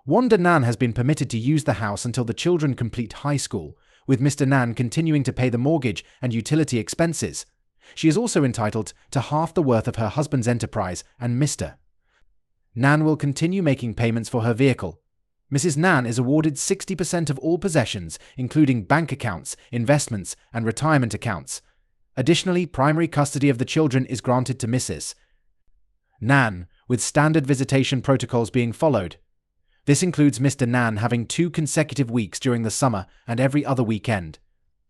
Wanda Nan has been permitted to use the house until the children complete high school, with Mr. Nan continuing to pay the mortgage and utility expenses. She is also entitled to half the worth of her husband's enterprise, and Mr. Nan will continue making payments for her vehicle. Mrs. Nan is awarded 60% of all possessions, including bank accounts, investments, and retirement accounts. Additionally, primary custody of the children is granted to Mrs. Nan, with standard visitation protocols being followed. This includes Mr. Nan having 2 consecutive weeks during the summer and every other weekend.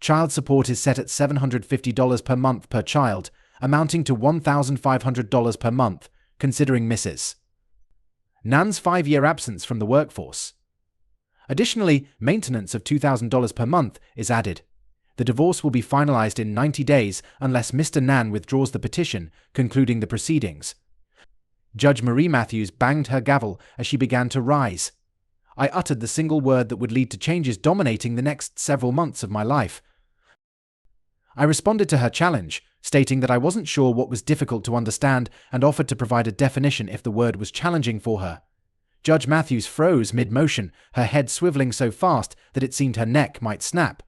Child support is set at $750 per month per child, amounting to $1,500 per month, considering Mrs. Nan's 5-year absence from the workforce. Additionally, maintenance of $2,000 per month is added. The divorce will be finalized in 90 days unless Mr. Nan withdraws the petition, concluding the proceedings. Judge Marie Matthews banged her gavel as she began to rise. I uttered the single word that would lead to changes dominating the next several months of my life. I responded to her challenge, stating that I wasn't sure what was difficult to understand and offered to provide a definition if the word was challenging for her. Judge Matthews froze mid-motion, her head swiveling so fast that it seemed her neck might snap.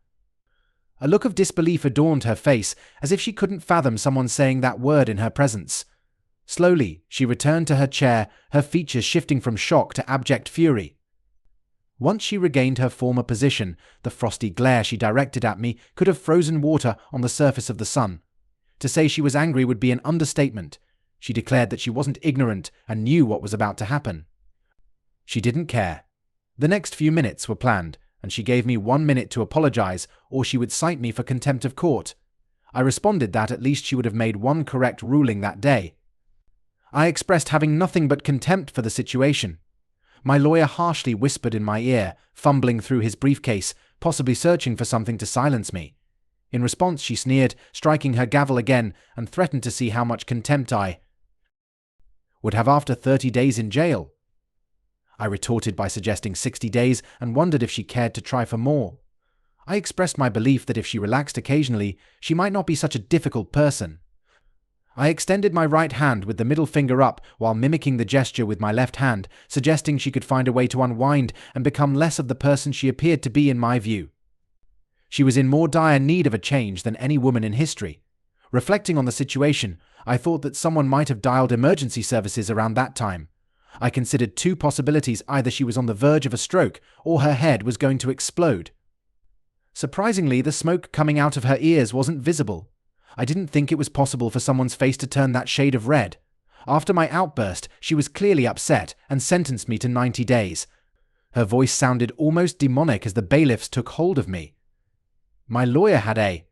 A look of disbelief adorned her face, as if she couldn't fathom someone saying that word in her presence. Slowly, she returned to her chair, her features shifting from shock to abject fury. Once she regained her former position, the frosty glare she directed at me could have frozen water on the surface of the sun. To say she was angry would be an understatement. She declared that she wasn't ignorant and knew what was about to happen. She didn't care. The next few minutes were planned, and she gave me 1 minute to apologize, or she would cite me for contempt of court. I responded that at least she would have made one correct ruling that day. I expressed having nothing but contempt for the situation. My lawyer harshly whispered in my ear, fumbling through his briefcase, possibly searching for something to silence me. In response, she sneered, striking her gavel again, and threatened to see how much contempt I would have after 30 days in jail. I retorted by suggesting 60 days and wondered if she cared to try for more. I expressed my belief that if she relaxed occasionally, she might not be such a difficult person. I extended my right hand with the middle finger up while mimicking the gesture with my left hand, suggesting she could find a way to unwind and become less of the person she appeared to be in my view. She was in more dire need of a change than any woman in history. Reflecting on the situation, I thought that someone might have dialed emergency services around that time. I considered 2 possibilities: either she was on the verge of a stroke or her head was going to explode. Surprisingly, the smoke coming out of her ears wasn't visible. I didn't think it was possible for someone's face to turn that shade of red. After my outburst, she was clearly upset and sentenced me to 90 days. Her voice sounded almost demonic as the bailiffs took hold of me. My lawyer had a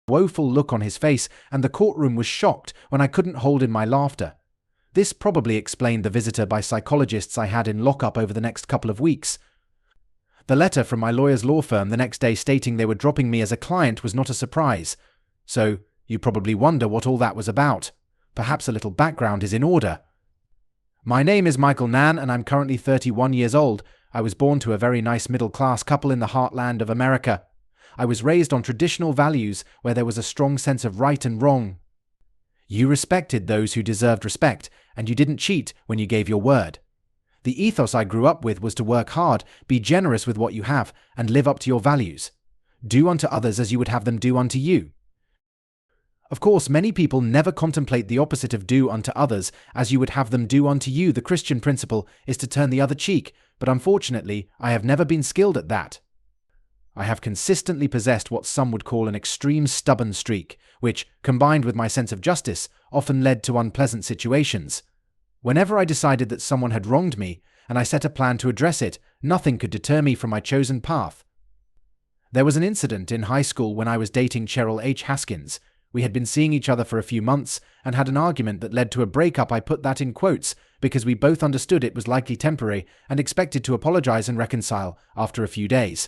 woeful look on his face, and the courtroom was shocked when I couldn't hold in my laughter. This probably explained the visitor by psychologists I had in lockup over the next couple of weeks. The letter from my lawyer's law firm the next day stating they were dropping me as a client was not a surprise. So, you probably wonder what all that was about. Perhaps a little background is in order. My name is Michael Nan, and I'm currently 31 years old. I was born to a very nice middle-class couple in the heartland of America. I was raised on traditional values where there was a strong sense of right and wrong. You respected those who deserved respect, and you didn't cheat when you gave your word. The ethos I grew up with was to work hard, be generous with what you have, and live up to your values. Do unto others as you would have them do unto you. Of course, many people never contemplate the opposite of do unto others as you would have them do unto you. The Christian principle is to turn the other cheek, but unfortunately, I have never been skilled at that. I have consistently possessed what some would call an extreme stubborn streak, which, combined with my sense of justice, often led to unpleasant situations. Whenever I decided that someone had wronged me, and I set a plan to address it, nothing could deter me from my chosen path. There was an incident in high school when I was dating Cheryl H. Haskins. We had been seeing each other for a few months and had an argument that led to a breakup. I put that in quotes because we both understood it was likely temporary and expected to apologize and reconcile after a few days.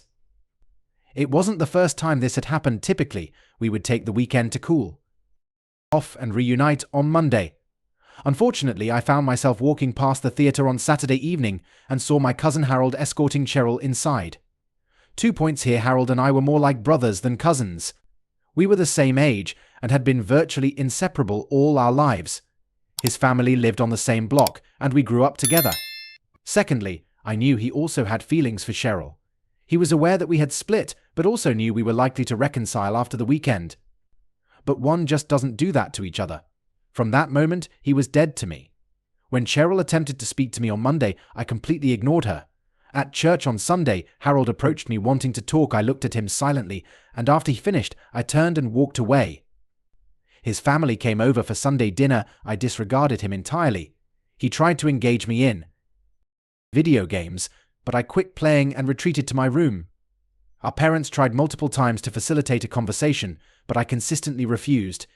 It wasn't the first time this had happened. Typically, we would take the weekend to cool off and reunite on Monday. Unfortunately, I found myself walking past the theater on Saturday evening and saw my cousin Harold escorting Cheryl inside. 2 points here: Harold and I were more like brothers than cousins. We were the same age and had been virtually inseparable all our lives. His family lived on the same block, and we grew up together. Secondly, I knew he also had feelings for Cheryl. He was aware that we had split, but also knew we were likely to reconcile after the weekend. But one just doesn't do that to each other. From that moment, he was dead to me. When Cheryl attempted to speak to me on Monday, I completely ignored her. At church on Sunday, Harold approached me wanting to talk. I looked at him silently, and after he finished, I turned and walked away. His family came over for Sunday dinner. I disregarded him entirely. He tried to engage me in video games, but I quit playing and retreated to my room. Our parents tried multiple times to facilitate a conversation, but I consistently refused.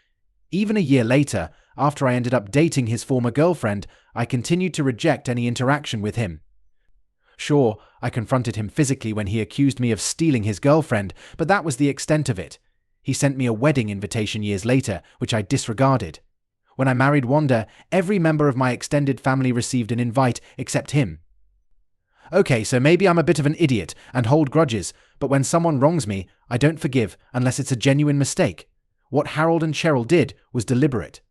Even a year later, after I ended up dating his former girlfriend, I continued to reject any interaction with him. Sure, I confronted him physically when he accused me of stealing his girlfriend, but that was the extent of it. He sent me a wedding invitation years later, which I disregarded. When I married Wanda, every member of my extended family received an invite except him. Okay, so maybe I'm a bit of an idiot and hold grudges, but when someone wrongs me, I don't forgive unless it's a genuine mistake. What Harold and Cheryl did was deliberate.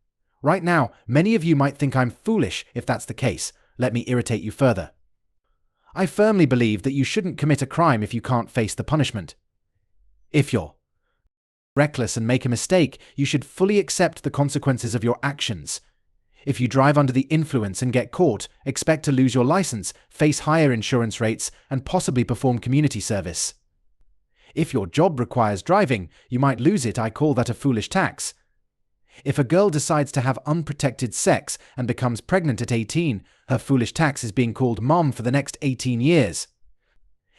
Right now, many of you might think I'm foolish if that's the case. Let me irritate you further. I firmly believe that you shouldn't commit a crime if you can't face the punishment. If you're reckless and make a mistake, you should fully accept the consequences of your actions. If you drive under the influence and get caught, expect to lose your license, face higher insurance rates, and possibly perform community service. If your job requires driving, you might lose it. I call that a foolish tax. If a girl decides to have unprotected sex and becomes pregnant at 18, her foolish tax is being called mom for the next 18 years.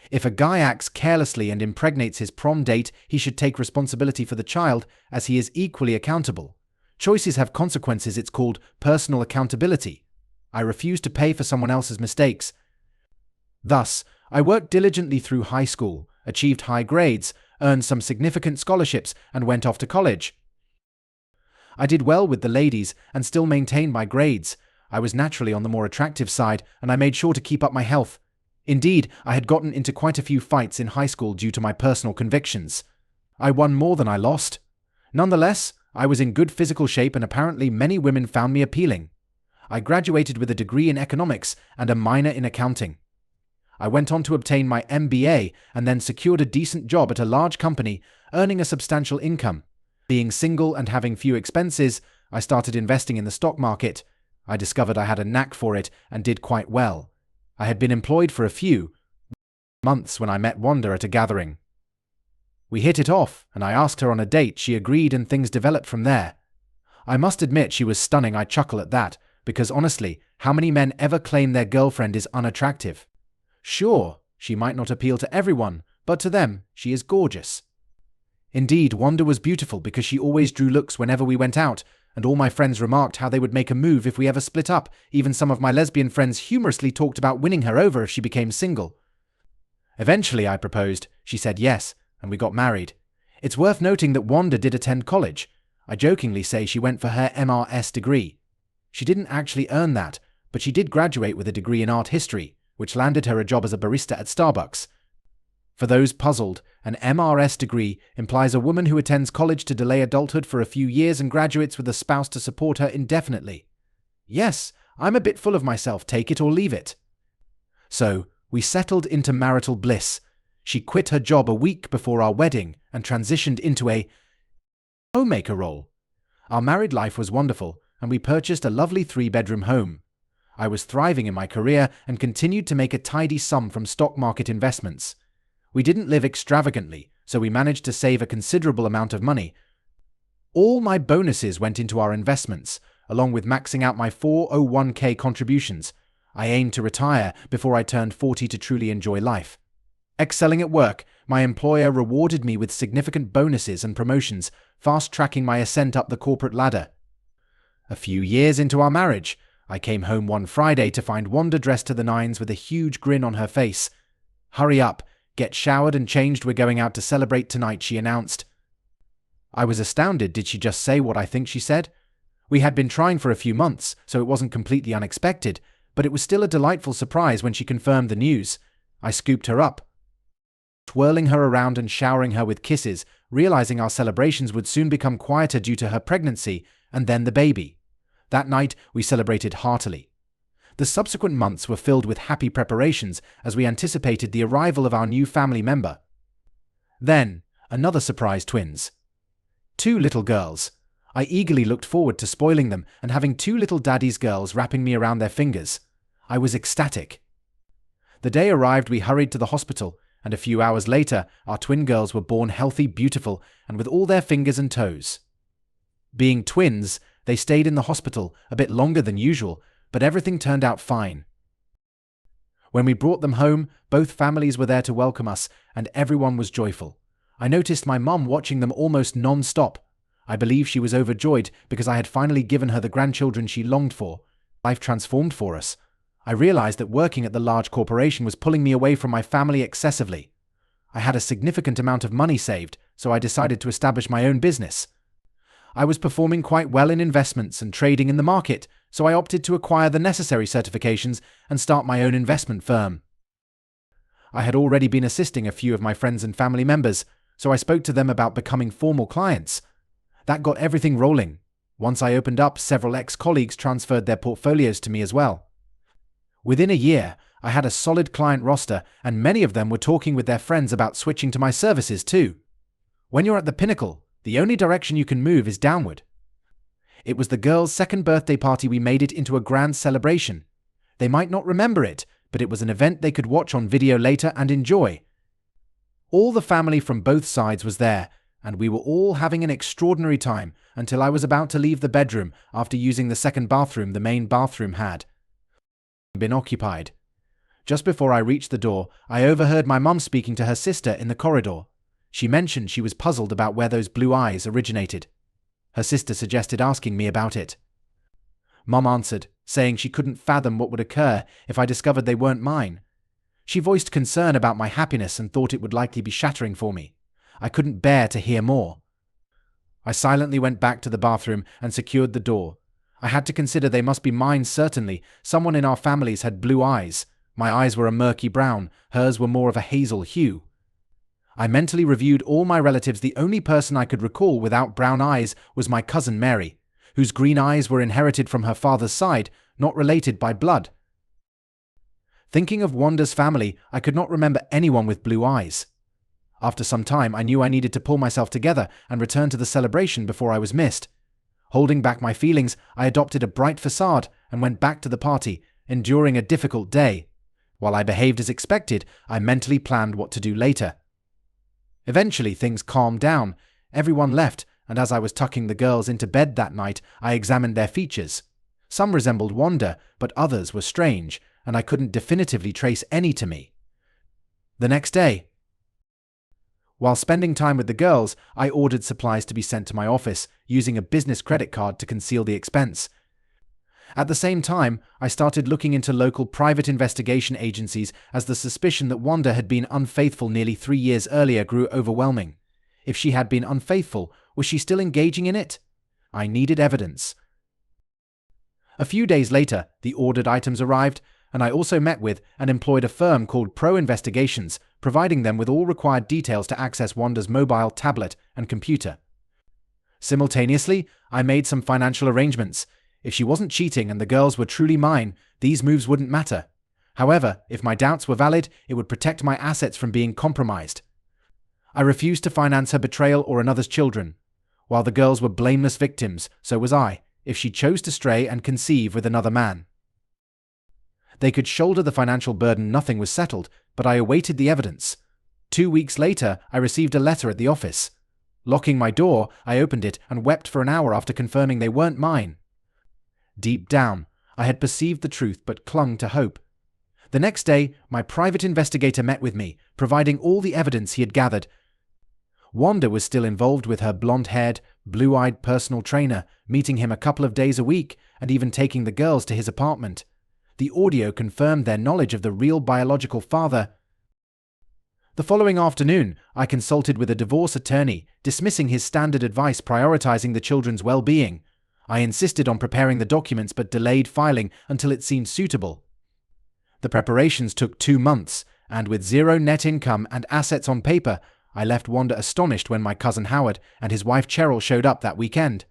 If a guy acts carelessly and impregnates his prom date, he should take responsibility for the child, as he is equally accountable. Choices have consequences. It's called personal accountability. I refuse to pay for someone else's mistakes. Thus, I worked diligently through high school, achieved high grades, earned some significant scholarships, and went off to college. I did well with the ladies and still maintained my grades. I was naturally on the more attractive side, and I made sure to keep up my health. Indeed, I had gotten into quite a few fights in high school due to my personal convictions. I won more than I lost. Nonetheless, I was in good physical shape, and apparently many women found me appealing. I graduated with a degree in economics and a minor in accounting. I went on to obtain my MBA and then secured a decent job at a large company, earning a substantial income. Being single and having few expenses, I started investing in the stock market. I discovered I had a knack for it and did quite well. I had been employed for a few months when I met Wanda at a gathering. We hit it off, and I asked her on a date. She agreed, and things developed from there. I must admit she was stunning. I chuckle at that, because honestly, how many men ever claim their girlfriend is unattractive? Sure, she might not appeal to everyone, but to them, she is gorgeous. Indeed, Wanda was beautiful because she always drew looks whenever we went out, and all my friends remarked how they would make a move if we ever split up. Even some of my lesbian friends humorously talked about winning her over if she became single. Eventually, I proposed. She said yes, and we got married. It's worth noting that Wanda did attend college. I jokingly say she went for her MRS degree. She didn't actually earn that, but she did graduate with a degree in art history, which landed her a job as a barista at Starbucks. For those puzzled, an MRS degree implies a woman who attends college to delay adulthood for a few years and graduates with a spouse to support her indefinitely. Yes, I'm a bit full of myself, take it or leave it. So, we settled into marital bliss. She quit her job a week before our wedding and transitioned into a homemaker role. Our married life was wonderful, and we purchased a lovely 3-bedroom home. I was thriving in my career and continued to make a tidy sum from stock market investments. We didn't live extravagantly, so we managed to save a considerable amount of money. All my bonuses went into our investments, along with maxing out my 401k contributions. I aimed to retire before I turned 40 to truly enjoy life. Excelling at work, my employer rewarded me with significant bonuses and promotions, fast-tracking my ascent up the corporate ladder. A few years into our marriage, I came home one Friday to find Wanda dressed to the nines with a huge grin on her face. "Hurry up, get showered and changed, we're going out to celebrate tonight," she announced. I was astounded. Did she just say what I think she said? We had been trying for a few months, so it wasn't completely unexpected, but it was still a delightful surprise when she confirmed the news. I scooped her up, twirling her around and showering her with kisses, realizing our celebrations would soon become quieter due to her pregnancy and then the baby. That night, we celebrated heartily. The subsequent months were filled with happy preparations as we anticipated the arrival of our new family member. Then, another surprise twins. 2 little girls. I eagerly looked forward to spoiling them and having 2 little daddy's girls wrapping me around their fingers. I was ecstatic. The day arrived, we hurried to the hospital, and a few hours later, our twin girls were born healthy, beautiful, and with all their fingers and toes. Being twins, they stayed in the hospital a bit longer than usual, but everything turned out fine. When we brought them home, both families were there to welcome us, and everyone was joyful. I noticed my mum watching them almost non-stop. I believe she was overjoyed because I had finally given her the grandchildren she longed for. Life transformed for us. I realized that working at the large corporation was pulling me away from my family excessively. I had a significant amount of money saved, so I decided to establish my own business. I was performing quite well in investments and trading in the market, so I opted to acquire the necessary certifications and start my own investment firm. I had already been assisting a few of my friends and family members, so I spoke to them about becoming formal clients. That got everything rolling. Once I opened up, several ex-colleagues transferred their portfolios to me as well. Within a year, I had a solid client roster, and many of them were talking with their friends about switching to my services too. When you're at the pinnacle, the only direction you can move is downward. It was the girls' second birthday party. We made it into a grand celebration. They might not remember it, but it was an event they could watch on video later and enjoy. All the family from both sides was there, and we were all having an extraordinary time until I was about to leave the bedroom after using the second bathroom the main bathroom had been occupied. Just before I reached the door, I overheard my mum speaking to her sister in the corridor. She mentioned she was puzzled about where those blue eyes originated. Her sister suggested asking me about it. Mum answered, saying she couldn't fathom what would occur if I discovered they weren't mine. She voiced concern about my happiness and thought it would likely be shattering for me. I couldn't bear to hear more. I silently went back to the bathroom and secured the door. I had to consider they must be mine certainly. Someone in our families had blue eyes. My eyes were a murky brown, hers were more of a hazel hue. I mentally reviewed all my relatives. The only person I could recall without brown eyes was my cousin Mary, whose green eyes were inherited from her father's side, not related by blood. Thinking of Wanda's family, I could not remember anyone with blue eyes. After some time, I knew I needed to pull myself together and return to the celebration before I was missed. Holding back my feelings, I adopted a bright facade and went back to the party, enduring a difficult day. While I behaved as expected, I mentally planned what to do later. Eventually, things calmed down. Everyone left, and as I was tucking the girls into bed that night, I examined their features. Some resembled Wanda, but others were strange, and I couldn't definitively trace any to me. The next day, while spending time with the girls, I ordered supplies to be sent to my office, using a business credit card to conceal the expense. At the same time, I started looking into local private investigation agencies as the suspicion that Wanda had been unfaithful nearly 3 years earlier grew overwhelming. If she had been unfaithful, was she still engaging in it? I needed evidence. A few days later, the ordered items arrived, and I also met with and employed a firm called Pro Investigations, providing them with all required details to access Wanda's mobile, tablet, and computer. Simultaneously, I made some financial arrangements. If she wasn't cheating and the girls were truly mine, these moves wouldn't matter. However, if my doubts were valid, it would protect my assets from being compromised. I refused to finance her betrayal or another's children. While the girls were blameless victims, so was I, if she chose to stray and conceive with another man. They could shoulder the financial burden. Nothing was settled, but I awaited the evidence. 2 weeks later, I received a letter at the office. Locking my door, I opened it and wept for an hour after confirming they weren't mine. Deep down, I had perceived the truth but clung to hope. The next day, my private investigator met with me, providing all the evidence he had gathered. Wanda was still involved with her blonde-haired, blue-eyed personal trainer, meeting him a couple of days a week and even taking the girls to his apartment. The audio confirmed their knowledge of the real biological father. The following afternoon, I consulted with a divorce attorney, dismissing his standard advice prioritizing the children's well-being. I insisted on preparing the documents but delayed filing until it seemed suitable. The preparations took 2 months, and with zero net income and assets on paper, I left Wanda astonished when my cousin Howard and his wife Cheryl showed up that weekend.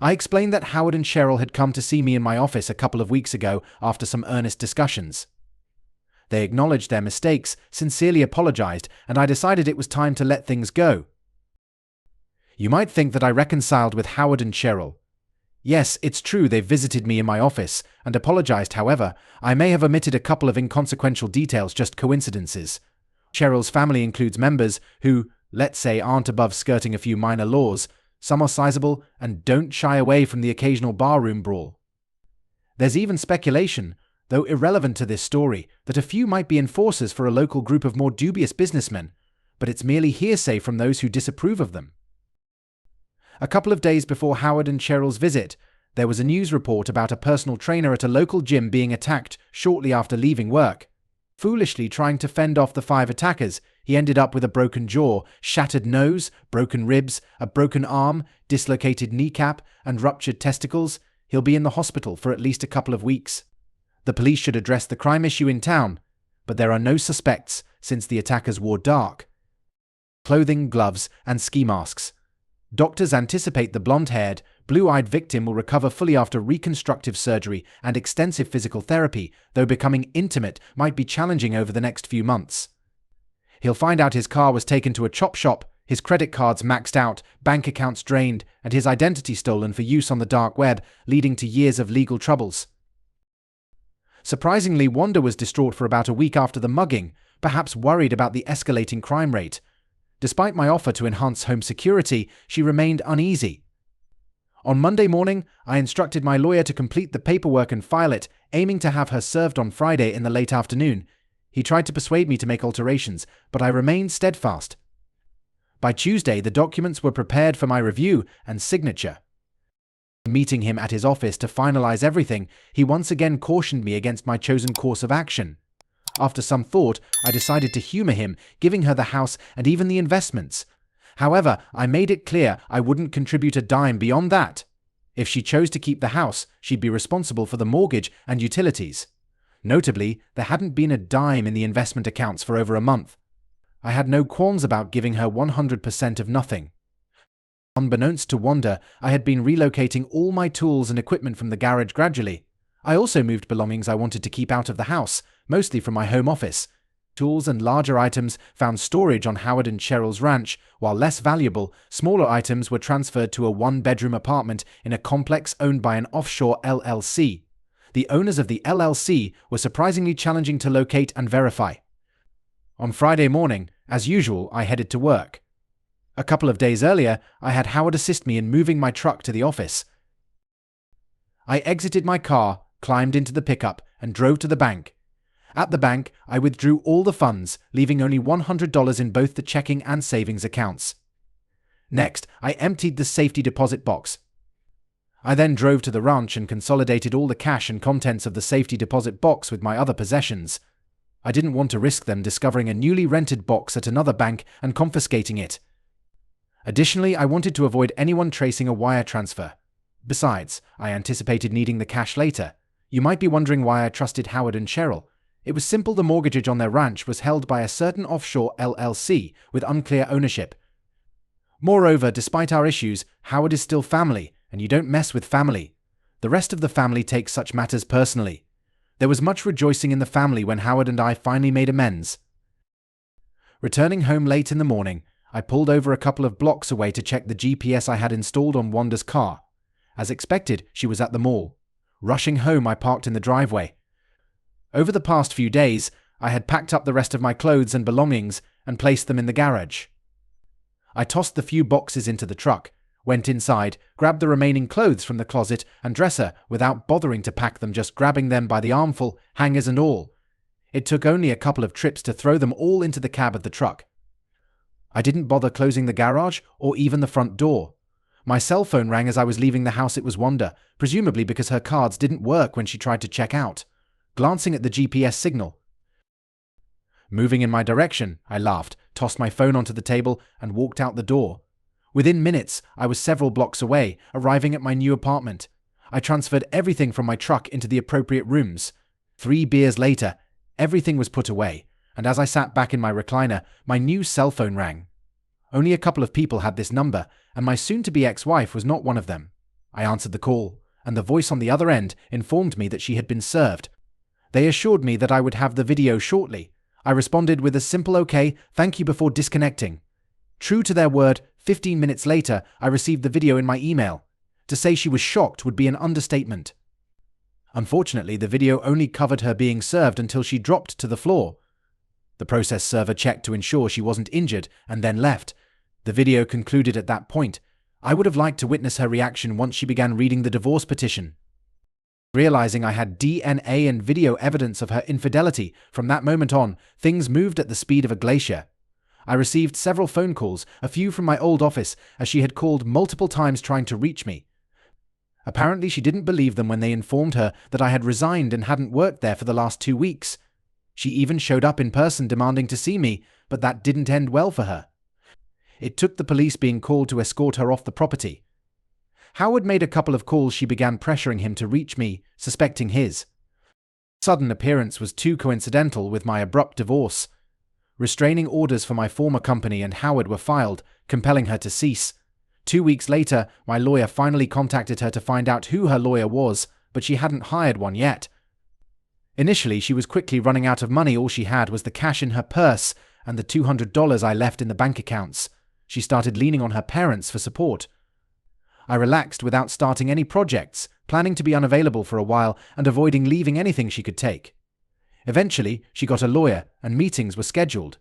I explained that Howard and Cheryl had come to see me in my office a couple of weeks ago after some earnest discussions. They acknowledged their mistakes, sincerely apologized, and I decided it was time to let things go. You might think that I reconciled with Howard and Cheryl. Yes, it's true they visited me in my office and apologized. However, I may have omitted a couple of inconsequential details, just coincidences. Cheryl's family includes members who, let's say, aren't above skirting a few minor laws. Some are sizable and don't shy away from the occasional barroom brawl. There's even speculation, though irrelevant to this story, that a few might be enforcers for a local group of more dubious businessmen, but it's merely hearsay from those who disapprove of them. A couple of days before Howard and Cheryl's visit, there was a news report about a personal trainer at a local gym being attacked shortly after leaving work. Foolishly trying to fend off the 5 attackers, he ended up with a broken jaw, shattered nose, broken ribs, a broken arm, dislocated kneecap, and ruptured testicles. He'll be in the hospital for at least a couple of weeks. The police should address the crime issue in town, but there are no suspects since the attackers wore dark clothing, gloves, and ski masks. Doctors anticipate the blonde-haired, blue-eyed victim will recover fully after reconstructive surgery and extensive physical therapy, though becoming intimate might be challenging over the next few months. He'll find out his car was taken to a chop shop, his credit cards maxed out, bank accounts drained, and his identity stolen for use on the dark web, leading to years of legal troubles. Surprisingly, Wanda was distraught for about a week after the mugging, perhaps worried about the escalating crime rate. Despite my offer to enhance home security, she remained uneasy. On Monday morning, I instructed my lawyer to complete the paperwork and file it, aiming to have her served on Friday in the late afternoon. He tried to persuade me to make alterations, but I remained steadfast. By Tuesday, the documents were prepared for my review and signature. Meeting him at his office to finalize everything, he once again cautioned me against my chosen course of action. After some thought, I decided to humor him, giving her the house and even the investments. However, I made it clear I wouldn't contribute a dime beyond that. If she chose to keep the house, she'd be responsible for the mortgage and utilities. Notably, there hadn't been a dime in the investment accounts for over a month. I had no qualms about giving her 100% of nothing. Unbeknownst to Wanda, I had been relocating all my tools and equipment from the garage gradually. I also moved belongings I wanted to keep out of the house, mostly from my home office. Tools and larger items found storage on Howard and Cheryl's ranch, while less valuable, smaller items were transferred to a 1-bedroom apartment in a complex owned by an offshore LLC. The owners of the LLC were surprisingly challenging to locate and verify. On Friday morning, as usual, I headed to work. A couple of days earlier, I had Howard assist me in moving my truck to the office. I exited my car, climbed into the pickup, and drove to the bank. At the bank, I withdrew all the funds, leaving only $100 in both the checking and savings accounts. Next, I emptied the safety deposit box. I then drove to the ranch and consolidated all the cash and contents of the safety deposit box with my other possessions. I didn't want to risk them discovering a newly rented box at another bank and confiscating it. Additionally, I wanted to avoid anyone tracing a wire transfer. Besides, I anticipated needing the cash later. You might be wondering why I trusted Howard and Cheryl. It was simple. The mortgage on their ranch was held by a certain offshore LLC with unclear ownership. Moreover, despite our issues, Howard is still family, and you don't mess with family. The rest of the family takes such matters personally. There was much rejoicing in the family when Howard and I finally made amends. Returning home late in the morning, I pulled over a couple of blocks away to check the GPS I had installed on Wanda's car. As expected, she was at the mall. Rushing home, I parked in the driveway. Over the past few days, I had packed up the rest of my clothes and belongings and placed them in the garage. I tossed the few boxes into the truck, went inside, grabbed the remaining clothes from the closet and dresser without bothering to pack them, just grabbing them by the armful, hangers and all. It took only a couple of trips to throw them all into the cab of the truck. I didn't bother closing the garage or even the front door. My cell phone rang as I was leaving the house. It was Wanda, presumably because her cards didn't work when she tried to check out. Glancing at the GPS signal, moving in my direction, I laughed, tossed my phone onto the table, and walked out the door. Within minutes, I was several blocks away, arriving at my new apartment. I transferred everything from my truck into the appropriate rooms. 3 beers later, everything was put away, and as I sat back in my recliner, my new cell phone rang. Only a couple of people had this number, and my soon-to-be ex-wife was not one of them. I answered the call, and the voice on the other end informed me that she had been served. They assured me that I would have the video shortly. I responded with a simple "okay, thank you" before disconnecting. True to their word, 15 minutes later, I received the video in my email. To say she was shocked would be an understatement. Unfortunately, the video only covered her being served until she dropped to the floor. The process server checked to ensure she wasn't injured and then left. The video concluded at that point. I would have liked to witness her reaction once she began reading the divorce petition. Realizing I had DNA and video evidence of her infidelity, from that moment on, things moved at the speed of a glacier. I received several phone calls, a few from my old office, as she had called multiple times trying to reach me. Apparently she didn't believe them when they informed her that I had resigned and hadn't worked there for the last 2 weeks. She even showed up in person demanding to see me, but that didn't end well for her. It took the police being called to escort her off the property. Howard made a couple of calls. She began pressuring him to reach me, suspecting his sudden appearance was too coincidental with my abrupt divorce. Restraining orders for my former company and Howard were filed, compelling her to cease. 2 weeks later, my lawyer finally contacted her to find out who her lawyer was, but she hadn't hired one yet. Initially, she was quickly running out of money. All she had was the cash in her purse and the $200 I left in the bank accounts. She started leaning on her parents for support. I relaxed without starting any projects, planning to be unavailable for a while and avoiding leaving anything she could take. Eventually, she got a lawyer and meetings were scheduled.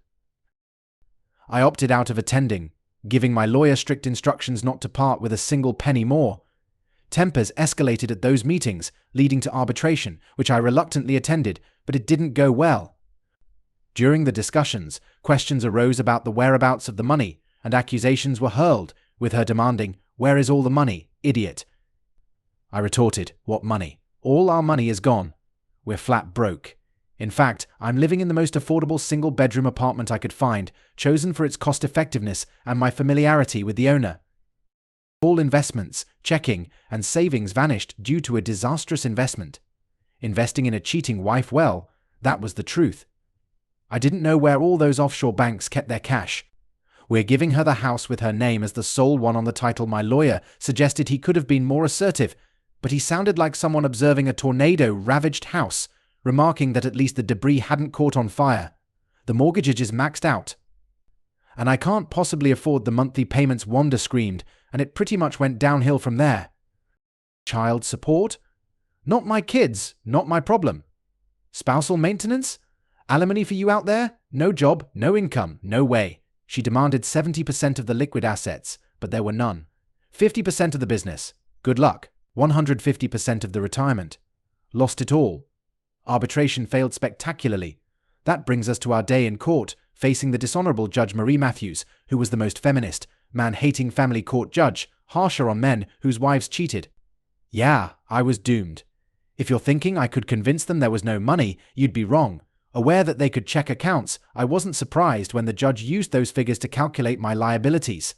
I opted out of attending, giving my lawyer strict instructions not to part with a single penny more. Tempers escalated at those meetings, leading to arbitration, which I reluctantly attended, but it didn't go well. During the discussions, questions arose about the whereabouts of the money, and accusations were hurled, with her demanding, "Where is all the money, idiot?" I retorted, "What money? All our money is gone. We're flat broke. In fact, I'm living in the most affordable single-bedroom apartment I could find, chosen for its cost-effectiveness and my familiarity with the owner. All investments, checking, and savings vanished due to a disastrous investment. Investing in a cheating wife, well, that was the truth. I didn't know where all those offshore banks kept their cash. We're giving her the house with her name as the sole one on the title." My lawyer suggested he could have been more assertive, but he sounded like someone observing a tornado-ravaged house, remarking that at least the debris hadn't caught on fire. "The mortgage is maxed out, and I can't possibly afford the monthly payments," Wanda screamed, and it pretty much went downhill from there. Child support? Not my kids, not my problem. Spousal maintenance? Alimony for you out there? No job, no income, no way. She demanded 70% of the liquid assets, but there were none. 50% of the business. Good luck. 150% of the retirement. Lost it all. Arbitration failed spectacularly. That brings us to our day in court, facing the dishonorable Judge Marie Matthews, who was the most feminist, man-hating family court judge, harsher on men whose wives cheated. Yeah, I was doomed. If you're thinking I could convince them there was no money, you'd be wrong. Aware that they could check accounts, I wasn't surprised when the judge used those figures to calculate my liabilities.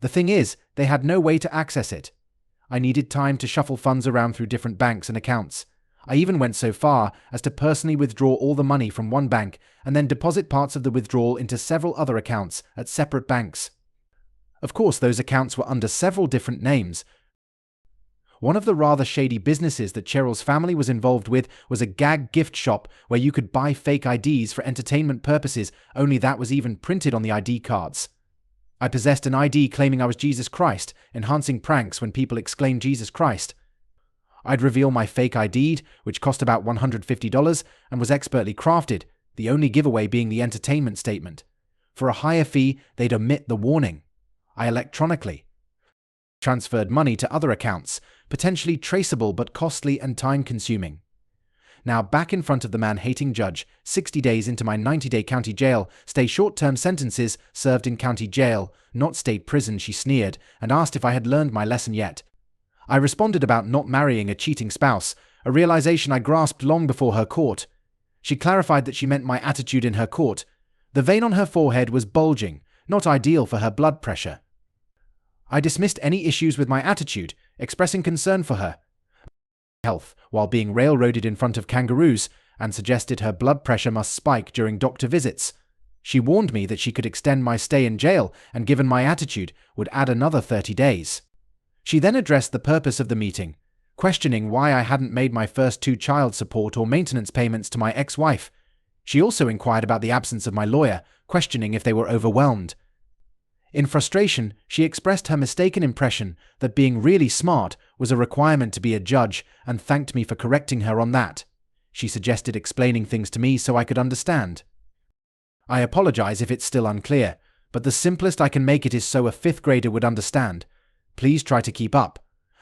The thing is, they had no way to access it. I needed time to shuffle funds around through different banks and accounts. I even went so far as to personally withdraw all the money from one bank and then deposit parts of the withdrawal into several other accounts at separate banks. Of course, those accounts were under several different names. One of the rather shady businesses that Cheryl's family was involved with was a gag gift shop where you could buy fake IDs for entertainment purposes, only that was even printed on the ID cards. I possessed an ID claiming I was Jesus Christ, enhancing pranks when people exclaimed Jesus Christ. I'd reveal my fake ID, which cost about $150 and was expertly crafted, the only giveaway being the entertainment statement. For a higher fee, they'd omit the warning. I electronically transferred money to other accounts, potentially traceable but costly and time-consuming. Now back in front of the man-hating judge, 60 days into my 90-day county jail, stay short-term sentences served in county jail, not state prison, she sneered, and asked if I had learned my lesson yet. I responded about not marrying a cheating spouse, a realization I grasped long before her court. She clarified that she meant my attitude in her court. The vein on her forehead was bulging, not ideal for her blood pressure. I dismissed any issues with my attitude, expressing concern for her health while being railroaded in front of kangaroos, and suggested her blood pressure must spike during doctor visits. She warned me that she could extend my stay in jail and, given my attitude, would add another 30 days. She then addressed the purpose of the meeting, questioning why I hadn't made my first 2 child support or maintenance payments to my ex-wife. She also inquired about the absence of my lawyer, questioning if they were overwhelmed. In frustration, she expressed her mistaken impression that being really smart was a requirement to be a judge and thanked me for correcting her on that. She suggested explaining things to me so I could understand. I apologize if it's still unclear, but the simplest I can make it is so a 5th grader would understand. Please try to keep up.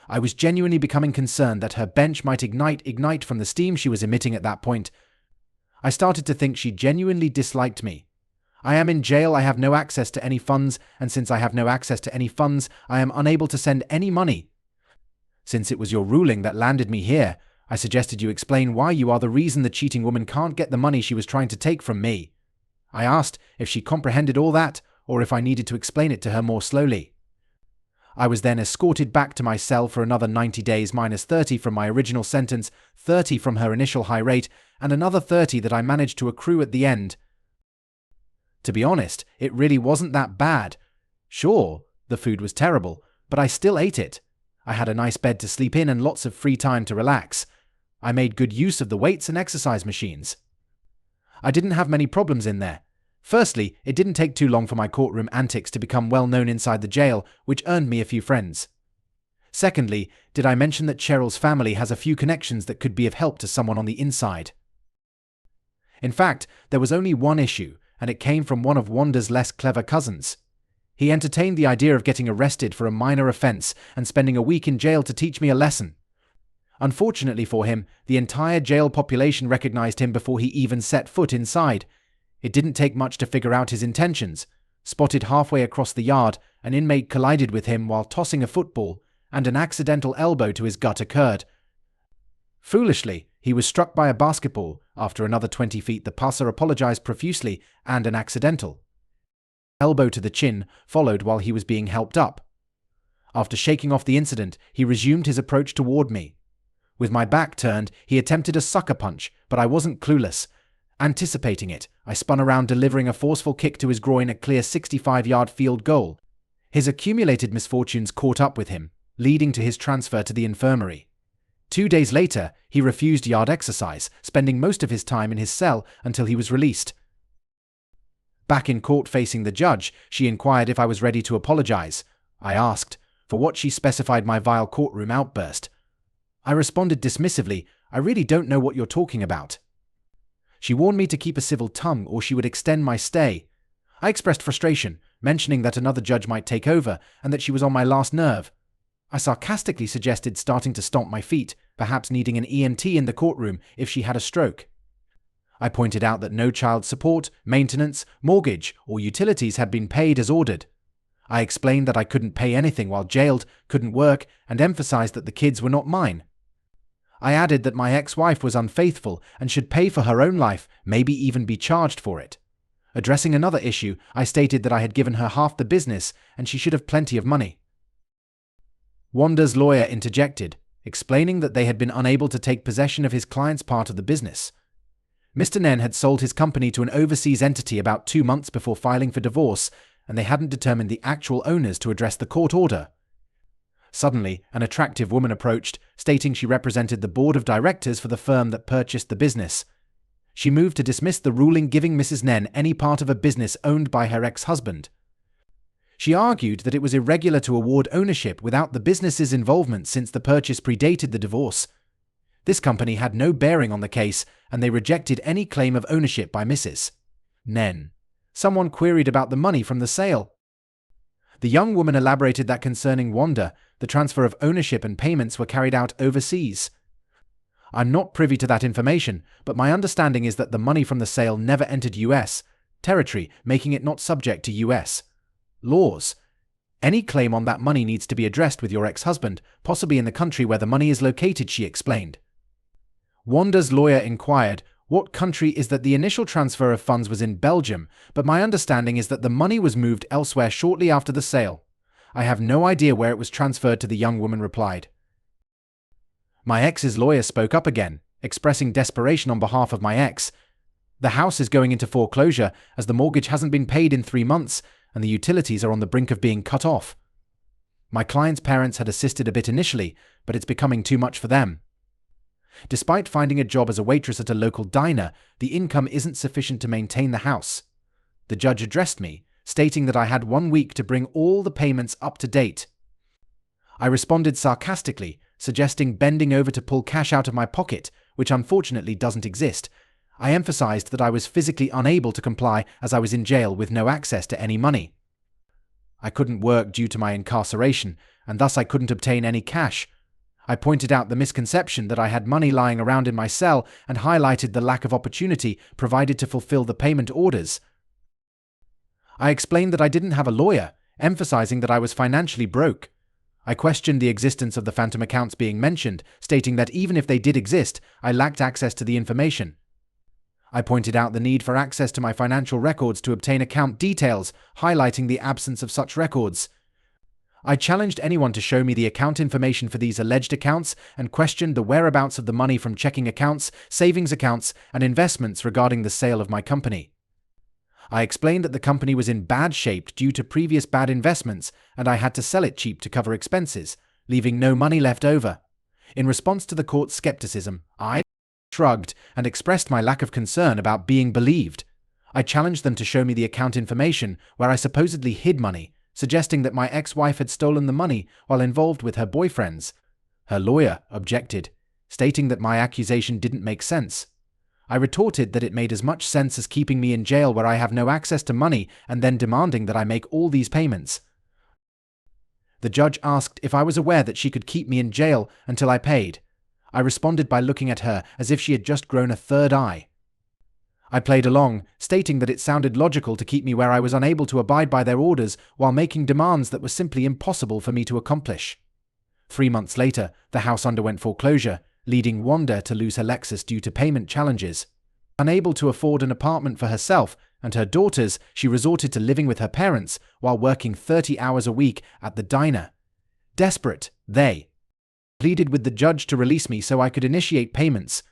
I was genuinely becoming concerned that her bench might ignite from the steam she was emitting at that point. I started to think she genuinely disliked me. I am in jail, I have no access to any funds, and since I have no access to any funds, I am unable to send any money. Since it was your ruling that landed me here, I suggested you explain why you are the reason the cheating woman can't get the money she was trying to take from me. I asked if she comprehended all that, or if I needed to explain it to her more slowly. I was then escorted back to my cell for another 90 days minus 30 from my original sentence, 30 from her initial high rate, and another 30 that I managed to accrue at the end. To be honest, it really wasn't that bad. Sure, the food was terrible, but I still ate it. I had a nice bed to sleep in and lots of free time to relax. I made good use of the weights and exercise machines. I didn't have many problems in there. Firstly, it didn't take too long for my courtroom antics to become well known inside the jail, which earned me a few friends. Secondly, did I mention that Cheryl's family has a few connections that could be of help to someone on the inside? In fact, there was only one issue, and it came from one of Wanda's less clever cousins. He entertained the idea of getting arrested for a minor offense and spending a week in jail to teach me a lesson. Unfortunately for him, the entire jail population recognized him before he even set foot inside. It didn't take much to figure out his intentions. Spotted halfway across the yard, an inmate collided with him while tossing a football, and an accidental elbow to his gut occurred. Foolishly, he was struck by a basketball. After another 20 feet, the passer apologized profusely, and an accidental elbow to the chin followed while he was being helped up. After shaking off the incident, he resumed his approach toward me. With my back turned, he attempted a sucker punch, but I wasn't clueless. Anticipating it, I spun around, delivering a forceful kick to his groin, a clear 65-yard field goal. His accumulated misfortunes caught up with him, leading to his transfer to the infirmary. 2 days later, he refused yard exercise, spending most of his time in his cell until he was released. Back in court facing the judge, she inquired if I was ready to apologize. I asked, for what she specified my vile courtroom outburst. I responded dismissively, I really don't know what you're talking about. She warned me to keep a civil tongue or she would extend my stay. I expressed frustration, mentioning that another judge might take over and that she was on my last nerve. I sarcastically suggested starting to stomp my feet, perhaps needing an EMT in the courtroom if she had a stroke. I pointed out that no child support, maintenance, mortgage, or utilities had been paid as ordered. I explained that I couldn't pay anything while jailed, couldn't work, and emphasized that the kids were not mine. I added that my ex-wife was unfaithful and should pay for her own life, maybe even be charged for it. Addressing another issue, I stated that I had given her half the business and she should have plenty of money. Wanda's lawyer interjected, explaining that they had been unable to take possession of his client's part of the business. Mr. Nen had sold his company to an overseas entity about 2 months before filing for divorce, and they hadn't determined the actual owners to address the court order. Suddenly, an attractive woman approached, stating she represented the board of directors for the firm that purchased the business. She moved to dismiss the ruling giving Mrs. Nen any part of a business owned by her ex-husband. She argued that it was irregular to award ownership without the business's involvement since the purchase predated the divorce. This company had no bearing on the case, and they rejected any claim of ownership by Mrs. Nen. Someone queried about the money from the sale. The young woman elaborated that concerning Wanda, the transfer of ownership and payments were carried out overseas. I'm not privy to that information, but my understanding is that the money from the sale never entered U.S. territory, making it not subject to U.S. laws. Any claim on that money needs to be addressed with your ex-husband, possibly in the country where the money is located, she explained. Wanda's lawyer inquired, what country is that? The initial transfer of funds was in Belgium, but my understanding is that the money was moved elsewhere shortly after the sale. I have no idea where it was transferred to, the young woman replied. My ex's lawyer spoke up again, expressing desperation on behalf of my ex. The house is going into foreclosure as the mortgage hasn't been paid in 3 months and the utilities are on the brink of being cut off. My client's parents had assisted a bit initially, but it's becoming too much for them. Despite finding a job as a waitress at a local diner, the income isn't sufficient to maintain the house. The judge addressed me, stating that I had 1 week to bring all the payments up to date. I responded sarcastically, suggesting bending over to pull cash out of my pocket, which unfortunately doesn't exist. I emphasized that I was physically unable to comply as I was in jail with no access to any money. I couldn't work due to my incarceration, and thus I couldn't obtain any cash. I pointed out the misconception that I had money lying around in my cell and highlighted the lack of opportunity provided to fulfill the payment orders. I explained that I didn't have a lawyer, emphasizing that I was financially broke. I questioned the existence of the phantom accounts being mentioned, stating that even if they did exist, I lacked access to the information. I pointed out the need for access to my financial records to obtain account details, highlighting the absence of such records. I challenged anyone to show me the account information for these alleged accounts and questioned the whereabouts of the money from checking accounts, savings accounts, and investments regarding the sale of my company. I explained that the company was in bad shape due to previous bad investments and I had to sell it cheap to cover expenses, leaving no money left over. In response to the court's skepticism, I shrugged and expressed my lack of concern about being believed. I challenged them to show me the account information where I supposedly hid money, suggesting that my ex-wife had stolen the money while involved with her boyfriends. Her lawyer objected, stating that my accusation didn't make sense. I retorted that it made as much sense as keeping me in jail where I have no access to money and then demanding that I make all these payments. The judge asked if I was aware that she could keep me in jail until I paid. I responded by looking at her as if she had just grown a third eye. I played along, stating that it sounded logical to keep me where I was unable to abide by their orders while making demands that were simply impossible for me to accomplish. 3 months later, the house underwent foreclosure, leading Wanda to lose her Lexus due to payment challenges. Unable to afford an apartment for herself and her daughters, she resorted to living with her parents while working 30 hours a week at the diner. Desperate, they pleaded with the judge to release me so I could initiate payments.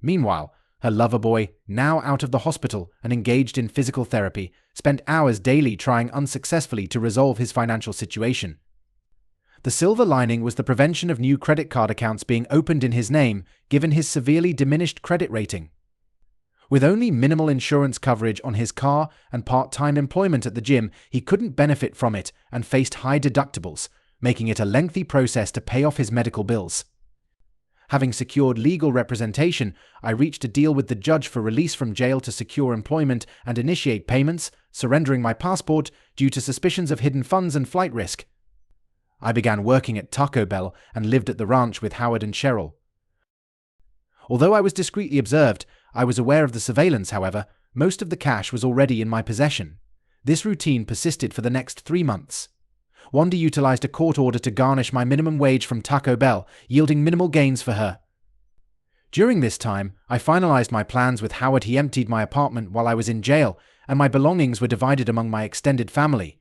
Meanwhile, her lover boy, now out of the hospital and engaged in physical therapy, spent hours daily trying unsuccessfully to resolve his financial situation. The silver lining was the prevention of new credit card accounts being opened in his name, given his severely diminished credit rating. With only minimal insurance coverage on his car and part-time employment at the gym, he couldn't benefit from it and faced high deductibles, making it a lengthy process to pay off his medical bills. Having secured legal representation, I reached a deal with the judge for release from jail to secure employment and initiate payments, surrendering my passport due to suspicions of hidden funds and flight risk. I began working at Taco Bell and lived at the ranch with Howard and Cheryl. Although I was discreetly observed, I was aware of the surveillance, however. Most of the cash was already in my possession. This routine persisted for the next 3 months. Wanda utilized a court order to garnish my minimum wage from Taco Bell, yielding minimal gains for her. During this time, I finalized my plans with Howard. He emptied my apartment while I was in jail, and my belongings were divided among my extended family.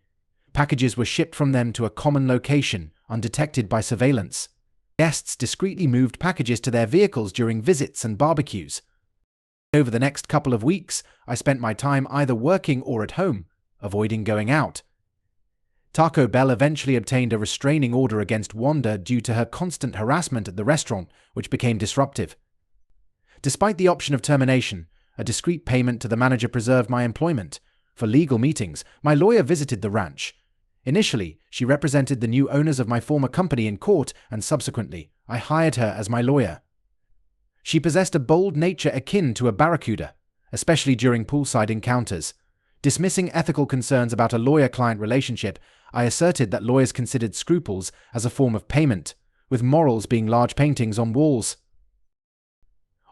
Packages were shipped from them to a common location, undetected by surveillance. Guests discreetly moved packages to their vehicles during visits and barbecues. Over the next couple of weeks, I spent my time either working or at home, avoiding going out. Taco Bell eventually obtained a restraining order against Wanda due to her constant harassment at the restaurant, which became disruptive. Despite the option of termination, a discreet payment to the manager preserved my employment. For legal meetings, my lawyer visited the ranch. Initially, she represented the new owners of my former company in court, and subsequently, I hired her as my lawyer. She possessed a bold nature akin to a barracuda, especially during poolside encounters. Dismissing ethical concerns about a lawyer-client relationship, I asserted that lawyers considered scruples as a form of payment, with morals being large paintings on walls.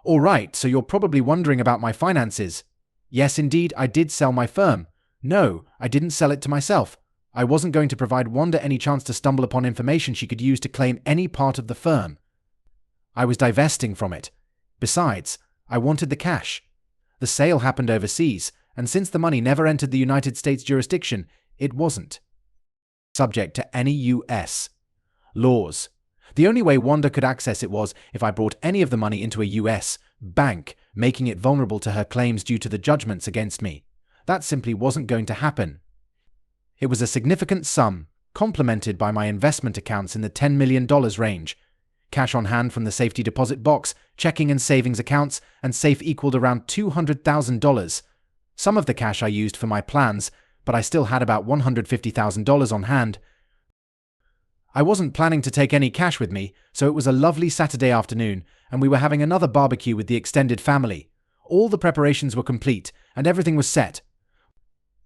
All right, so you're probably wondering about my finances. Yes, indeed, I did sell my firm. No, I didn't sell it to myself. I wasn't going to provide Wanda any chance to stumble upon information she could use to claim any part of the firm. I was divesting from it. Besides, I wanted the cash. The sale happened overseas, and since the money never entered the United States jurisdiction, it wasn't subject to any U.S. laws. The only way Wanda could access it was if I brought any of the money into a U.S. bank, making it vulnerable to her claims due to the judgments against me. That simply wasn't going to happen. It was a significant sum, complemented by my investment accounts in the $10 million range. Cash on hand from the safety deposit box, checking and savings accounts, and safe equaled around $200,000. Some of the cash I used for my plans, but I still had about $150,000 on hand. I wasn't planning to take any cash with me, so it was a lovely Saturday afternoon, and we were having another barbecue with the extended family. All the preparations were complete, and everything was set.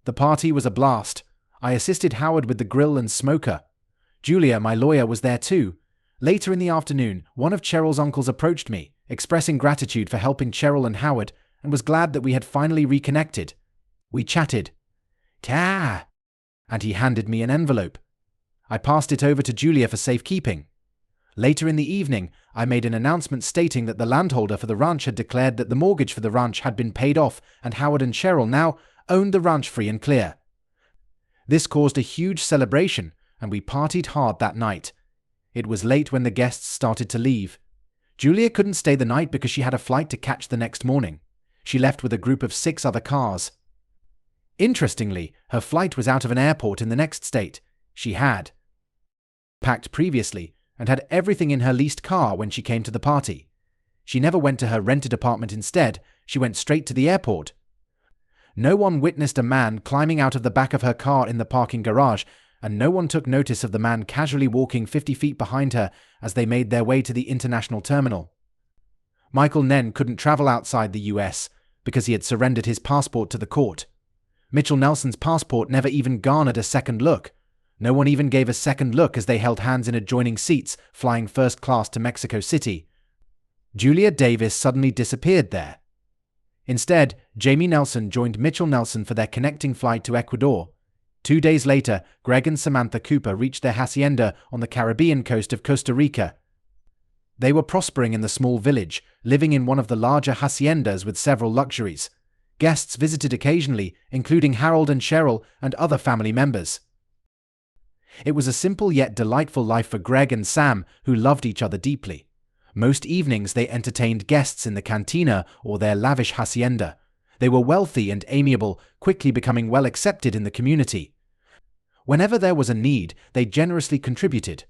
The party was a blast. I assisted Howard with the grill and smoker. Julia, my lawyer, was there too. Later in the afternoon, one of Cheryl's uncles approached me, expressing gratitude for helping Cheryl and Howard, and was glad that we had finally reconnected. We chatted. "Ta!" And he handed me an envelope. I passed it over to Julia for safekeeping. Later in the evening, I made an announcement stating that the landholder for the ranch had declared that the mortgage for the ranch had been paid off, and Howard and Cheryl now owned the ranch free and clear. This caused a huge celebration, and we partied hard that night. It was late when the guests started to leave. Julia couldn't stay the night because she had a flight to catch the next morning. She left with a group of 6 other cars. Interestingly, her flight was out of an airport in the next state. She had packed previously and had everything in her leased car when she came to the party. She never went to her rented apartment instead, she went straight to the airport. No one witnessed a man climbing out of the back of her car in the parking garage, and no one took notice of the man casually walking 50 feet behind her as they made their way to the international terminal. Michael Nen couldn't travel outside the US because he had surrendered his passport to the court. Mitchell Nelson's passport never even garnered a second look. No one even gave a second look as they held hands in adjoining seats, flying first class to Mexico City. Julia Davis suddenly disappeared there. Instead, Jamie Nelson joined Mitchell Nelson for their connecting flight to Ecuador. 2 days later, Greg and Samantha Cooper reached their hacienda on the Caribbean coast of Costa Rica. They were prospering in the small village, living in one of the larger haciendas with several luxuries. Guests visited occasionally, including Harold and Cheryl and other family members. It was a simple yet delightful life for Greg and Sam, who loved each other deeply. Most evenings they entertained guests in the cantina or their lavish hacienda. They were wealthy and amiable, quickly becoming well accepted in the community. Whenever there was a need, they generously contributed.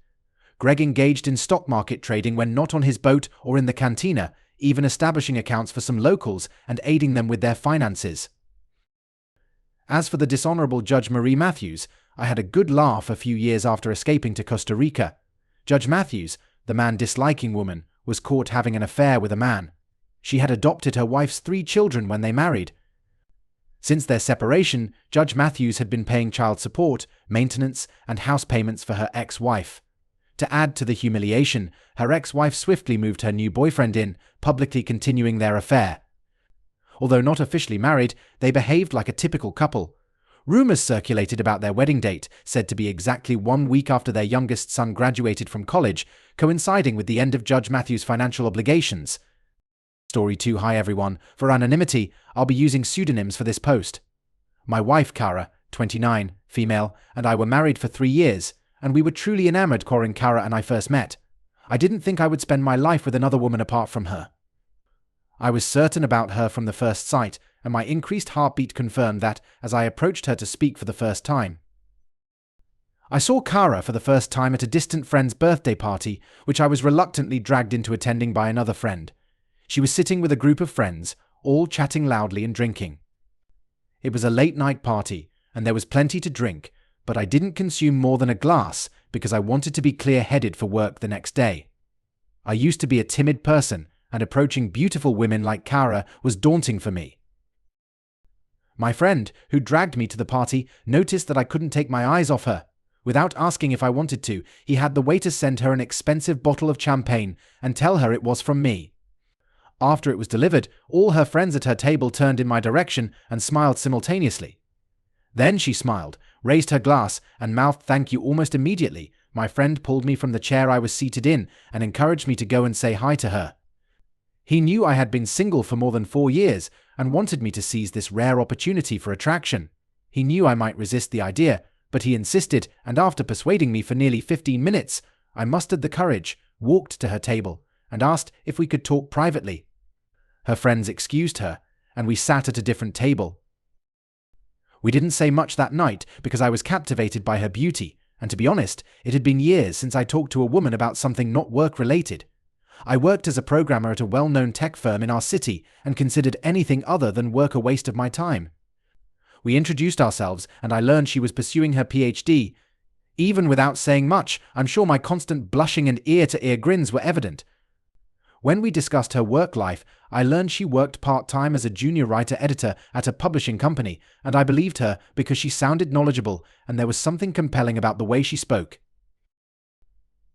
Greg engaged in stock market trading when not on his boat or in the cantina, even establishing accounts for some locals and aiding them with their finances. As for the dishonorable Judge Marie Matthews, I had a good laugh a few years after escaping to Costa Rica. Judge Matthews, the man disliking woman, was caught having an affair with a man. She had adopted her wife's 3 children when they married. Since their separation, Judge Matthews had been paying child support, maintenance, and house payments for her ex-wife. To add to the humiliation, her ex-wife swiftly moved her new boyfriend in, publicly continuing their affair. Although not officially married, they behaved like a typical couple. Rumors circulated about their wedding date, said to be exactly 1 week after their youngest son graduated from college, coinciding with the end of Judge Matthews' financial obligations. Story too high, everyone. For anonymity, I'll be using pseudonyms for this post. My wife, Cara, 29, female, and I were married for 3 years, and we were truly enamored when Cara and I first met. I didn't think I would spend my life with another woman apart from her. I was certain about her from the first sight, and my increased heartbeat confirmed that as I approached her to speak for the first time. I saw Cara for the first time at a distant friend's birthday party, which I was reluctantly dragged into attending by another friend. She was sitting with a group of friends, all chatting loudly and drinking. It was a late-night party, and there was plenty to drink, but I didn't consume more than a glass because I wanted to be clear-headed for work the next day. I used to be a timid person, and approaching beautiful women like Cara was daunting for me. My friend, who dragged me to the party, noticed that I couldn't take my eyes off her. Without asking if I wanted to, he had the waiter send her an expensive bottle of champagne and tell her it was from me. After it was delivered, all her friends at her table turned in my direction and smiled simultaneously. Then she smiled, raised her glass, and mouthed thank you almost immediately. My friend pulled me from the chair I was seated in and encouraged me to go and say hi to her. He knew I had been single for more than 4 years and wanted me to seize this rare opportunity for attraction. He knew I might resist the idea, but he insisted, and after persuading me for nearly 15 minutes, I mustered the courage, walked to her table, and asked if we could talk privately. Her friends excused her, and we sat at a different table. We didn't say much that night because I was captivated by her beauty, And to be honest, it had been years since I talked to a woman about something not work-related. I worked as a programmer at a well-known tech firm in our city and considered anything other than work a waste of my time. We introduced ourselves, and I learned she was pursuing her PhD. Even without saying much, I'm sure my constant blushing and ear-to-ear grins were evident. When we discussed her work life, I learned she worked part-time as a junior writer-editor at a publishing company, and I believed her because she sounded knowledgeable and there was something compelling about the way she spoke.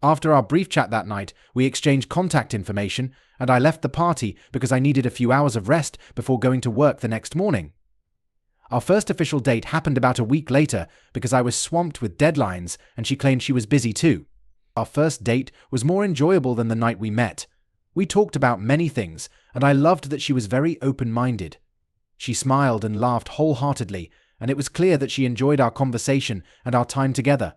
After our brief chat that night, we exchanged contact information, and I left the party because I needed a few hours of rest before going to work the next morning. Our first official date happened about a week later because I was swamped with deadlines and she claimed she was busy too. Our first date was more enjoyable than the night we met. We talked about many things, and I loved that she was very open-minded. She smiled and laughed wholeheartedly, and it was clear that she enjoyed our conversation and our time together.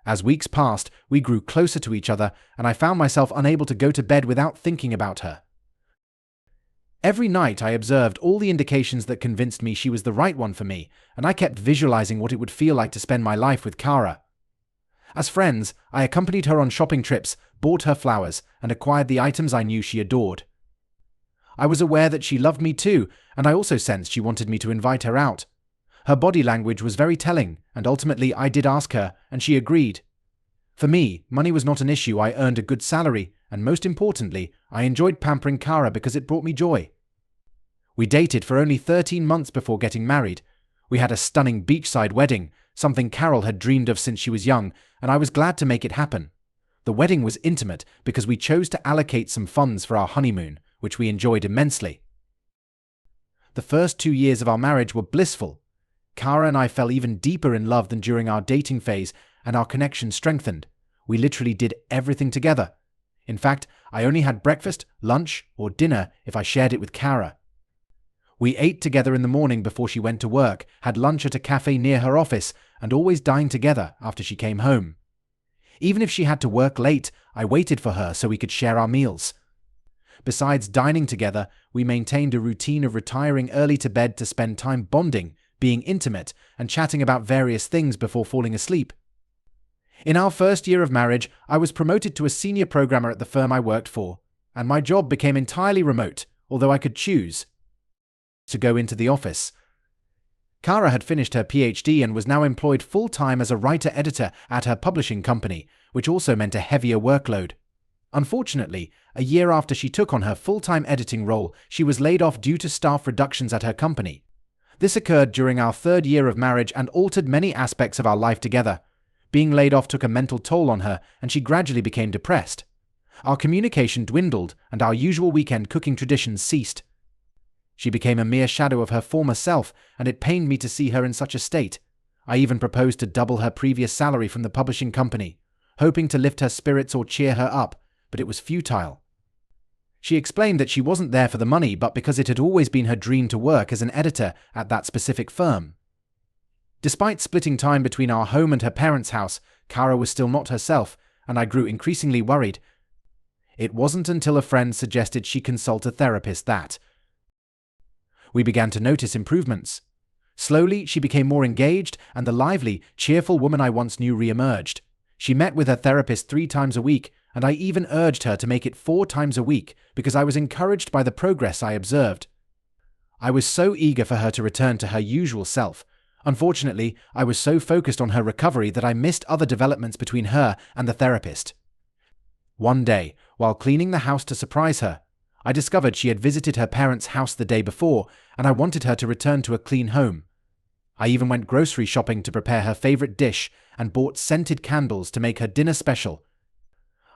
As weeks passed, we grew closer to each other, and I found myself unable to go to bed without thinking about her. Every night I observed all the indications that convinced me she was the right one for me, and I kept visualizing what it would feel like to spend my life with Kara. As friends, I accompanied her on shopping trips, bought her flowers, and acquired the items I knew she adored. I was aware that she loved me too, and I also sensed she wanted me to invite her out. Her body language was very telling, and ultimately I did ask her, and she agreed. For me, money was not an issue. I earned a good salary, and most importantly, I enjoyed pampering Kara because it brought me joy. We dated for only 13 months before getting married. We had a stunning beachside wedding, something Carol had dreamed of since she was young, and I was glad to make it happen. The wedding was intimate because we chose to allocate some funds for our honeymoon, which we enjoyed immensely. The first 2 years of our marriage were blissful. Kara and I fell even deeper in love than during our dating phase, and our connection strengthened. We literally did everything together. In fact, I only had breakfast, lunch, or dinner if I shared it with Kara. We ate together in the morning before she went to work, had lunch at a cafe near her office, and always dined together after she came home. Even if she had to work late, I waited for her so we could share our meals. Besides dining together, we maintained a routine of retiring early to bed to spend time bonding, being intimate, and chatting about various things before falling asleep. In our first year of marriage, I was promoted to a senior programmer at the firm I worked for, and my job became entirely remote, although I could choose to go into the office. Kara had finished her PhD and was now employed full-time as a writer-editor at her publishing company, which also meant a heavier workload. Unfortunately, a year after she took on her full-time editing role, she was laid off due to staff reductions at her company. This occurred during our third year of marriage and altered many aspects of our life together. Being laid off took a mental toll on her, and she gradually became depressed. Our communication dwindled, and our usual weekend cooking traditions ceased. She became a mere shadow of her former self, and it pained me to see her in such a state. I even proposed to double her previous salary from the publishing company, hoping to lift her spirits or cheer her up, but it was futile. She explained that she wasn't there for the money, but because it had always been her dream to work as an editor at that specific firm. Despite splitting time between our home and her parents' house, Kara was still not herself, and I grew increasingly worried. It wasn't until a friend suggested she consult a therapist that we began to notice improvements. Slowly, she became more engaged, and the lively, cheerful woman I once knew re-emerged. She met with her therapist 3 times a week, and I even urged her to make it 4 times a week because I was encouraged by the progress I observed. I was so eager for her to return to her usual self. Unfortunately, I was so focused on her recovery that I missed other developments between her and the therapist. One day, while cleaning the house to surprise her, I discovered she had visited her parents' house the day before, and I wanted her to return to a clean home. I even went grocery shopping to prepare her favorite dish and bought scented candles to make her dinner special.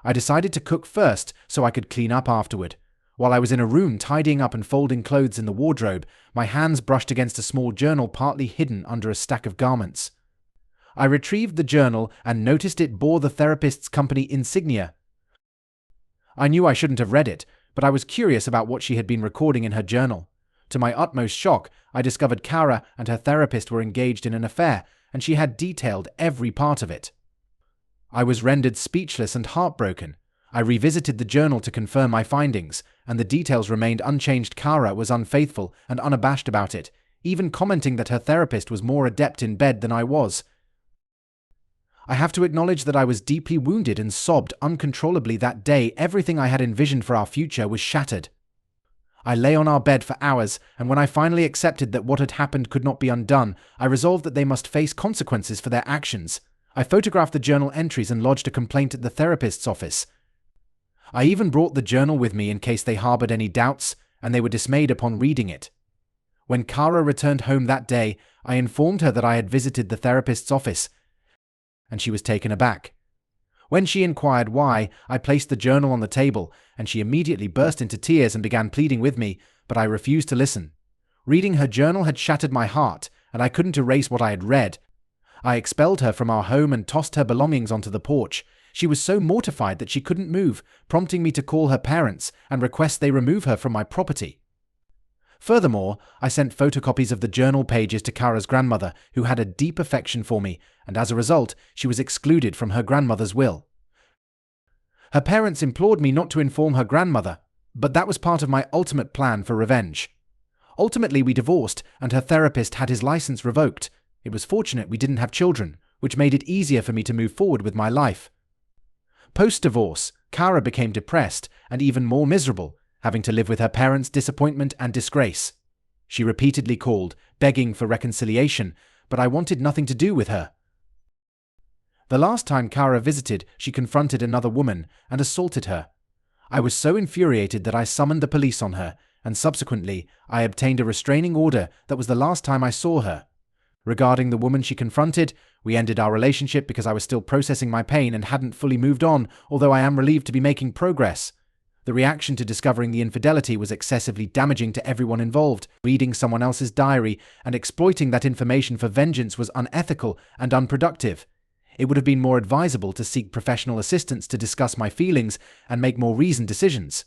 I decided to cook first so I could clean up afterward. While I was in a room tidying up and folding clothes in the wardrobe, my hands brushed against a small journal partly hidden under a stack of garments. I retrieved the journal and noticed it bore the therapist's company insignia. I knew I shouldn't have read it, but I was curious about what she had been recording in her journal. To my utmost shock, I discovered Kara and her therapist were engaged in an affair, and she had detailed every part of it. I was rendered speechless and heartbroken. I revisited the journal to confirm my findings, and the details remained unchanged. Kara was unfaithful and unabashed about it, even commenting that her therapist was more adept in bed than I was. I have to acknowledge that I was deeply wounded and sobbed uncontrollably that day. Everything I had envisioned for our future was shattered. I lay on our bed for hours, and when I finally accepted that what had happened could not be undone, I resolved that they must face consequences for their actions. I photographed the journal entries and lodged a complaint at the therapist's office. I even brought the journal with me in case they harbored any doubts, and they were dismayed upon reading it. When Kara returned home that day, I informed her that I had visited the therapist's office, and she was taken aback. When she inquired why, I placed the journal on the table, and she immediately burst into tears and began pleading with me, but I refused to listen. Reading her journal had shattered my heart, and I couldn't erase what I had read. I expelled her from our home and tossed her belongings onto the porch. She was so mortified that she couldn't move, prompting me to call her parents and request they remove her from my property. Furthermore, I sent photocopies of the journal pages to Kara's grandmother, who had a deep affection for me, and as a result, she was excluded from her grandmother's will. Her parents implored me not to inform her grandmother, but that was part of my ultimate plan for revenge. Ultimately, we divorced, and her therapist had his license revoked. It was fortunate we didn't have children, which made it easier for me to move forward with my life. Post-divorce, Kara became depressed and even more miserable, having to live with her parents' disappointment and disgrace. She repeatedly called, begging for reconciliation, but I wanted nothing to do with her. The last time Kara visited, she confronted another woman and assaulted her. I was so infuriated that I summoned the police on her, and subsequently, I obtained a restraining order. That was the last time I saw her. Regarding the woman she confronted, we ended our relationship because I was still processing my pain and hadn't fully moved on, although I am relieved to be making progress. The reaction to discovering the infidelity was excessively damaging to everyone involved. Reading someone else's diary and exploiting that information for vengeance was unethical and unproductive. It would have been more advisable to seek professional assistance to discuss my feelings and make more reasoned decisions.